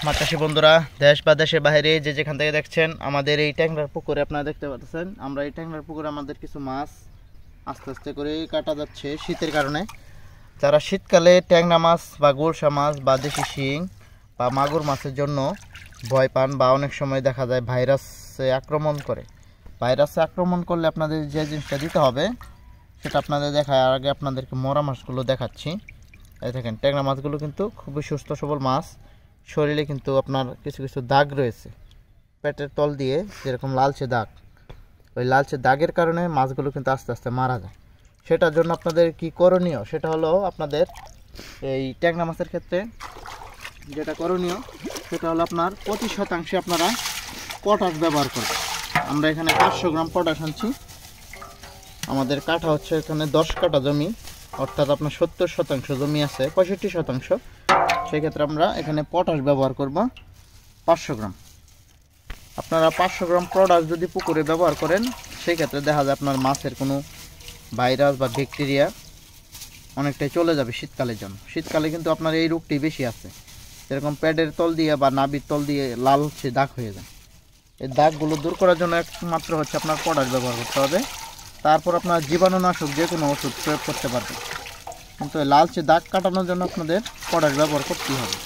মাছ চাষী বন্ধুরা, দেশ বা দেশের বাইরে যে যেখান থেকে দেখছেন, আমাদের এই ট্যাংরার পুকুরে আপনারা দেখতে পাচ্ছেন, আমরা এই ট্যাংরার পুকুরে আমাদের কিছু মাছ আস্তে আস্তে করে কাটা যাচ্ছে শীতের কারণে। যারা শীতকালে ট্যাংরা মাছ বা গুলশা মাছ বা দেশি শিং বা মাগুর মাছের জন্য ভয় পান বা অনেক সময় দেখা যায় ভাইরাসে আক্রমণ করে, ভাইরাসে আক্রমণ করলে আপনাদের যে জিনিসটা দিতে হবে সেটা আপনাদের দেখায়। আর আগে আপনাদেরকে মরা মাছগুলো দেখাচ্ছি। এই দেখেন, ট্যাংরা মাছগুলো কিন্তু খুবই সুস্থ সবল মাছ। শরীরে কিন্তু আপনার কিছু কিছু দাগ রয়েছে, পেটের তল দিয়ে যেরকম লালচে দাগ, ওই লালচে দাগের কারণে মাছগুলো কিন্তু আস্তে আস্তে মারা যায়। সেটার জন্য আপনাদের কি করণীয়, সেটা হলো আপনাদের এই ট্যাংরা মাছের ক্ষেত্রে যেটা করণীয় সেটা হলো আপনার প্রতি শতাংশে আপনারা পটাশ ব্যবহার করবেন। আমরা এখানে 500 গ্রাম পটাশ আনছি। আমাদের কাঠা হচ্ছে এখানে 10 কাঠা জমি, অর্থাৎ আপনার 70% জমি আছে, 65%। সেক্ষেত্রে আমরা এখানে পটাশ ব্যবহার করব 500 গ্রাম। আপনারা 500 গ্রাম পটাশ যদি পুকুরে ব্যবহার করেন, সেই ক্ষেত্রে দেখা যায় আপনার মাছের কোনো ভাইরাস বা ব্যাকটেরিয়া অনেকটাই চলে যাবে শীতকালের জন্য। শীতকালে কিন্তু আপনার এই রোগটি বেশি আছে, যেরকম পেটের তল দিয়ে বা নাভির তল দিয়ে লালচে দাগ হয়ে যায়। এই দাগগুলো দূর করার জন্য একমাত্র হচ্ছে আপনার পটাশ ব্যবহার করতে হবে। তারপর আপনার জীবাণুনাশক যে কোনো ওষুধ প্রয়োগ করতে পারবেন, কিন্তু লালচে দাগ কাটানোর জন্য আপনাদের পটাশ ব্যবহার করতেই হবে।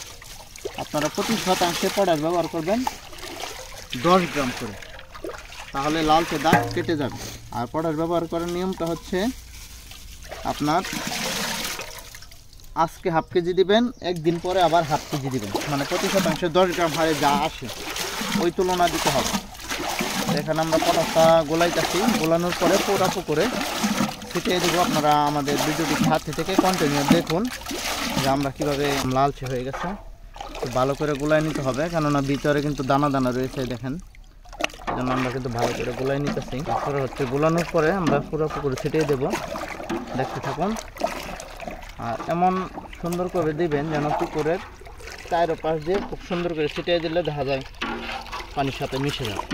আপনারা প্রতি শতাংশে পটাশ ব্যবহার করবেন 10 গ্রাম করে, তাহলে লালচে দাগ কেটে যাবে। আর পটাশ ব্যবহার করার নিয়মটা হচ্ছে আপনার আজকে হাফ কেজি দিবেন, একদিন পরে আবার হাফ কেজি দিবেন, মানে প্রতি শতাংশে 10 গ্রাম হারে যা আসে ওই তুলনা দিতে হবে। এখানে আমরা পটাশটা গোলাইতেছি, গোলানোর পরে পুরা পুকুরে ছিটিয়ে দেবো। আপনারা আমাদের ভিডিওটি সাথে থেকে কন্টিনিউ দেখুন যে আমরা কীভাবে লালচে হয়ে গেছে। ভালো করে গোলাই নিতে হবে, কেননা ভিতরে কিন্তু দানা দানা রয়েছে, দেখেন। এই জন্য আমরা কিন্তু ভালো করে গোলাই নিতেছি। তারপরে হচ্ছে গোলানোর পরে আমরা পুরো পুকুরে ছিটিয়ে দেবো, দেখতে থাকুন। আর এমন সুন্দর করে দিবেন যেন পুকুরের চারপাশ দিয়ে খুব সুন্দর করে ছিটিয়ে দিলে দেখা যায় পানির সাথে মিশে যায়।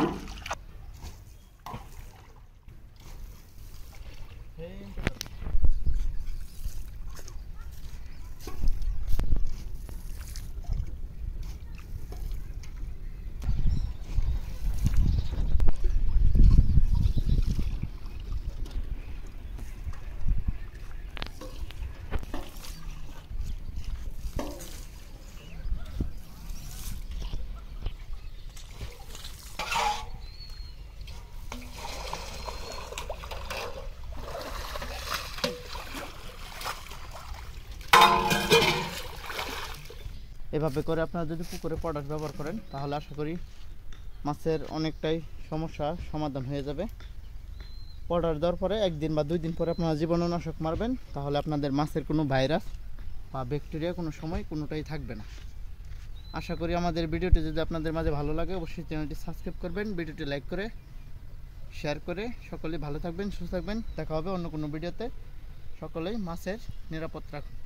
এভাবে করে আপনারা যদি পুকুরে পটাশ ব্যবহার করেন, তাহলে আশা করি মাছের অনেকটাই সমস্যা সমাধান হয়ে যাবে। পটাশ দেওয়ার পরে 1 দিন বা 2 দিন পরে আপনারা জীবাণুনাশক মারবেন, তাহলে আপনাদের মাছের কোনো ভাইরাস বা ব্যাকটেরিয়া কোনো সময় কোনোটাই থাকবে না। আশা করি আমাদের ভিডিওটি যদি আপনাদের মাঝে ভালো লাগে, অবশ্যই চ্যানেলটি সাবস্ক্রাইব করবেন, ভিডিওটি লাইক করে শেয়ার করে। সকলেই ভালো থাকবেন, সুস্থ থাকবেন। দেখা হবে অন্য কোনো ভিডিওতে। সকলেই মাছের নিরাপদ রাখুন।